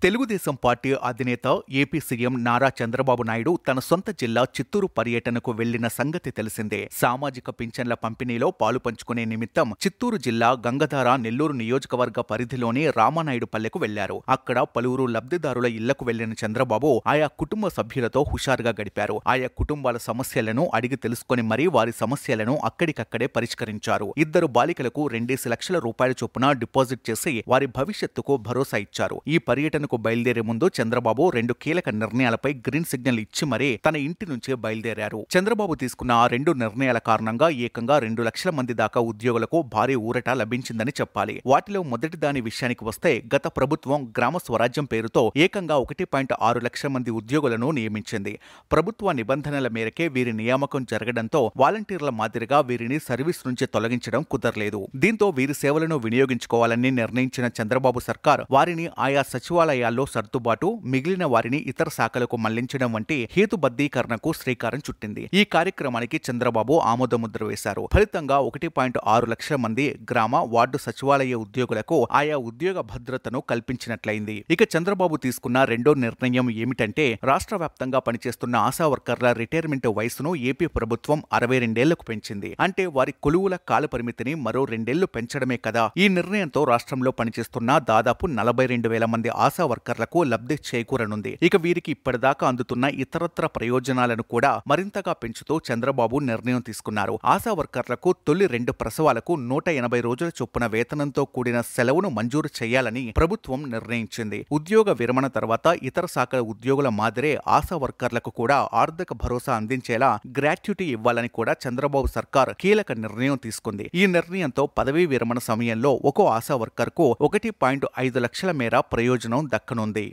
Telugu Desam party అధినేత AP CM Nara Chandrababu Naidu తన సొంత జిల్లా చిత్తూరు పర్యటనకు వెళ్లిన సంగతి తెలిసిందే. సామాజిక పింఛన్ల పంపిణీలో పాలుపంచుకునే నిమిత్తం చిత్తూరు జిల్లా గంగధార నెల్లూరు నియోజకవర్గ పరిధిలోని రామానాయుడుపల్లెకు వెళ్లారు. అక్కడ పలువురు లబ్ధిదారుల ఇళ్లకు వెళ్లిన చంద్రబాబు ఆయా కుటుంబ సభ్యులతో హుషారుగా గడిపారు. ఆయా కుటుంబాల సమస్యలను అడిగి తెలుసుకుని మరీ వారి సమస్యలను అక్కడికక్కడే పరిష్కరించారు. ఇద్దరు బాలికలకు 2 లక్షల రూపాయల చొప్పున డిపాజిట్ చేసి వారి భవిష్యత్తుకు భరోసా ఇచ్చారు. ఈ పర్యటనకు బయలుదేరే ముందు చంద్రబాబు 2 కీలక నిర్ణయాలపై గ్రీన్ సిగ్నల్ ఇచ్చి మరీ తన ఇంటి నుంచే బయలుదేరారు. చంద్రబాబు తీసుకున్న ఆ 2 నిర్ణయాల కారణంగా ఏకంగా 2 లక్షల మంది దాకా ఉద్యోగులకు భారీ ఊరట లభించిందని చెప్పాలి. వాటిలో మొదటి దాని విషయానికి వస్తే గత ప్రభుత్వం గ్రామ స్వరాజ్యం పేరుతో ఏకంగా 1.6 లక్షల మంది ఉద్యోగులను నియమించింది. ప్రభుత్వ నిబంధనల మేరకే వీరి నియామకం జరగడంతో వాలంటీర్ల మాదిరిగా వీరిని సర్వీస్ నుంచి తొలగించడం కుదరలేదు. దీంతో వీరి సేవలను వినియోగించుకోవాలని నిర్ణయించిన చంద్రబాబు సర్కార్ వారిని ఆయా సచివాలయాల్లో సర్దుబాటు, మిగిలిన వారిని ఇతర శాఖలకు మళ్లించడం వంటి హేతుబద్ధీకరణకు శ్రీకారం చుట్టింది. ఈ కార్యక్రమానికి చంద్రబాబు ఆమోదముద్ర వేశారు. ఫలితంగా 1.6 లక్షల మంది గ్రామ, వార్డు సచివాలయ ఉద్యోగులకు ఆయా ఉద్యోగ భద్రతను కల్పించినట్లయింది. ఇక చంద్రబాబు తీసుకున్న రెండో నిర్ణయం ఏమిటంటే రాష్ట్ర వ్యాప్తంగా పనిచేస్తున్న ఆశా వర్కర్ల రిటైర్మెంట్ వయసును ఏపీ ప్రభుత్వం 62 ఏళ్లకు పెంచింది. అంటే వారి కొలువుల కాల పరిమితిని మరో 2 ఏళ్లు పెంచడమే కదా. ఈ నిర్ణయంతో రాష్ట్రంలో పనిచేస్తున్న దాదాపు 42,000 మంది ఆశా వర్కర్లకు లబ్ధి చేకూరనుంది. ఇక వీరికి ఇప్పటిదాకా అందుతున్న ఇతరత్ర ప్రయోజనాలను కూడా మరింతగా పెంచుతూ చంద్రబాబు నిర్ణయం తీసుకున్నారు. ఆశా వర్కర్లకు తొలి 2 ప్రసవాలకు 180 రోజుల చొప్పున వేతనంతో కూడిన సెలవును మంజూరు చేయాలని ప్రభుత్వం నిర్ణయించింది. ఉద్యోగ విరమణ తర్వాత ఇతర శాఖల ఉద్యోగుల మాదిరే ఆశా వర్కర్లకు కూడా ఆర్థిక భరోసా అందించేలా గ్రాట్యుటీ ఇవ్వాలని కూడా చంద్రబాబు సర్కార్ కీలక నిర్ణయం తీసుకుంది. ఈ నిర్ణయంతో పదవీ విరమణ సమయంలో ఒక్కో ఆశా వర్కర్కు 1.5 లక్షల మేర ప్రయోజనం దక్కనుంది.